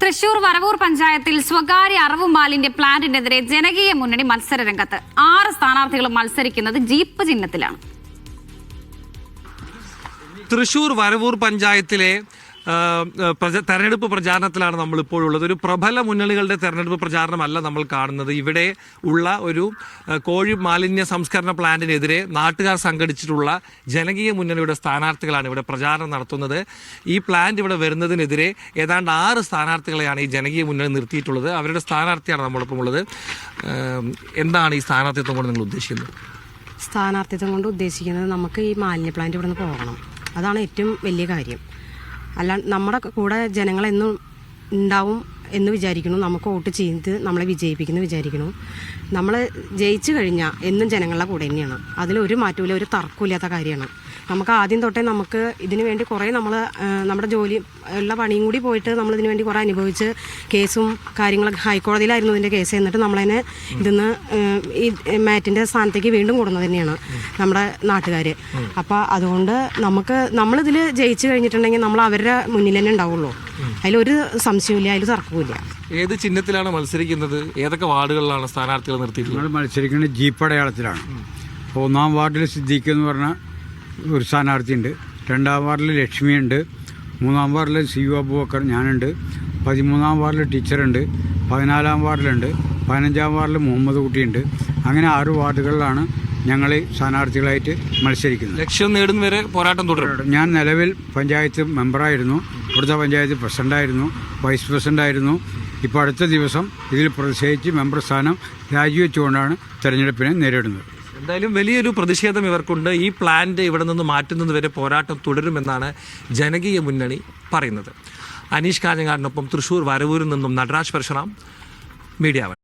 തൃശൂർ വരവൂർ പഞ്ചായത്തിൽ സ്വകാര്യ അറവു മാലിന്യ പ്ലാന്റിനെതിരെ ജനകീയ മുന്നണി മത്സര രംഗത്ത് 6 സ്ഥാനാർത്ഥികളും മത്സരിക്കുന്നത് ജീപ്പ് ചിഹ്നത്തിലാണ്. തൃശൂർ വരവൂർ പഞ്ചായത്തിലെ തെരഞ്ഞെടുപ്പ് പ്രചാരണത്തിലാണ് നമ്മൾ ഇപ്പോഴുള്ളത്. ഒരു പ്രബല മുന്നണികളുടെ തെരഞ്ഞെടുപ്പ് പ്രചാരണമല്ല നമ്മൾ കാണുന്നത്. ഇവിടെ ഉള്ള ഒരു കോഴി മാലിന്യ സംസ്കരണ പ്ലാന്റിനെതിരെ നാട്ടുകാർ സംഘടിച്ചിട്ടുള്ള ജനകീയ മുന്നണിയുടെ സ്ഥാനാർത്ഥികളാണ് ഇവിടെ പ്രചാരണം നടത്തുന്നത്. ഈ പ്ലാന്റ് ഇവിടെ വരുന്നതിനെതിരെ ഏതാണ്ട് 6 സ്ഥാനാർത്ഥികളെയാണ് ഈ ജനകീയ മുന്നണി നിർത്തിയിട്ടുള്ളത്. അവരുടെ സ്ഥാനാർത്ഥിയാണ് നമ്മളിപ്പം ഉള്ളത്. എന്താണ് ഈ സ്ഥാനാർത്ഥിത്വം കൊണ്ട് നിങ്ങൾ ഉദ്ദേശിക്കുന്നത്? സ്ഥാനാർത്ഥിത്വം കൊണ്ട് ഉദ്ദേശിക്കുന്നത് നമുക്ക് ഈ മാലിന്യ പ്ലാന്റ് ഇവിടെ നിന്ന് പോകണം. അതാണ് ഏറ്റവും വലിയ കാര്യം. അല്ല, നമ്മുടെ കൂടെ ജനങ്ങളെന്നും ഉണ്ടാവും എന്ന് വിചാരിക്കണം. നമുക്ക് വോട്ട് ചെയ്ത് നമ്മളെ വിജയിപ്പിക്കുന്നു വിചാരിക്കണം. നമ്മൾ ജയിച്ചു കഴിഞ്ഞാൽ എന്നും ജനങ്ങളുടെ കൂടെ തന്നെയാണ്. അതിലൊരു മാറ്റമില്ല, ഒരു തർക്കമില്ലാത്ത കാര്യമാണ്. നമുക്ക് ആദ്യം തൊട്ടേ നമുക്ക് ഇതിനു വേണ്ടി കുറേ നമ്മുടെ ജോലി ഉള്ള പണിയും കൂടി പോയിട്ട് നമ്മളിതിനു വേണ്ടി കുറേ അനുഭവിച്ച് കേസും കാര്യങ്ങളൊക്കെ ഹൈക്കോടതിയിലായിരുന്നു ഇതിൻ്റെ കേസ്. എന്നിട്ട് നമ്മളതിനെ ഇതിന്ന് ഈ മാറ്റിൻ്റെ സ്ഥാനത്തേക്ക് വീണ്ടും കൊടുക്കുന്നത് തന്നെയാണ് നമ്മുടെ നാട്ടുകാർ. അപ്പോൾ അതുകൊണ്ട് നമ്മളിതിൽ ജയിച്ചു കഴിഞ്ഞിട്ടുണ്ടെങ്കിൽ നമ്മൾ അവരുടെ മുന്നിൽ തന്നെ ഉണ്ടാവുള്ളൂ. അതിലൊരു സംശയമില്ല, അതിൽ തർക്കമില്ല. ഏത് ചിഹ്നത്തിലാണ് മത്സരിക്കുന്നത്? ഏതൊക്കെ വാർഡുകളിലാണ് സ്ഥാനാർത്ഥികൾ നിർത്തിയിട്ടുള്ളത്? നമ്മൾ മത്സരിക്കുന്നത് ജീപ്പ് അടയാളത്തിലാണ്. 1-ാം വാർഡിൽ സിദ്ദീഖ് എന്ന് പറഞ്ഞ ഒരു സ്ഥാനാർത്ഥിയുണ്ട്. 2-ാം വാർഡിൽ ലക്ഷ്മിയുണ്ട്. 3-ാം വാർഡിൽ സിയു അബൂബക്കർ, ഞാനുണ്ട്. 13-ാം വാർഡിൽ ടീച്ചറുണ്ട്. 14-ാം വാർഡിലുണ്ട്. 15-ാം വാർഡിൽ മുഹമ്മദ് കുട്ടിയുണ്ട്. അങ്ങനെ 6 വാർഡുകളിലാണ് ഞങ്ങൾ സ്ഥാനാർത്ഥികളായിട്ട് മത്സരിക്കുന്നത്. ലക്ഷ്യം നേടുന്നവരെ പോരാട്ടം തുടരും. ഞാൻ നിലവിൽ പഞ്ചായത്ത് മെമ്പറായിരുന്നു. ഇവിടുത്തെ പഞ്ചായത്ത് പ്രസിഡൻ്റായിരുന്നു, വൈസ് പ്രസിഡൻ്റായിരുന്നു. ഇപ്പോൾ അടുത്ത ദിവസം ഇതിൽ പ്രതിഷേധിച്ച് മെമ്പർ സ്ഥാനം രാജിവെച്ചുകൊണ്ടാണ് തെരഞ്ഞെടുപ്പിനെ നേരിടുന്നത്. എന്തായാലും വലിയൊരു പ്രതിഷേധം ഇവർക്കുണ്ട്. ഈ പ്ലാന്റ് ഇവിടെ നിന്ന് മാറ്റുന്നത് വരെ പോരാട്ടം തുടരുമെന്നാണ് ജനകീയ മുന്നണി പറയുന്നത്. അനീഷ് കാഞ്ഞങ്ങാടിനൊപ്പം തൃശൂർ വരവൂരിൽ നിന്നും നടരാജ് പരശുറാം, മീഡിയ 1.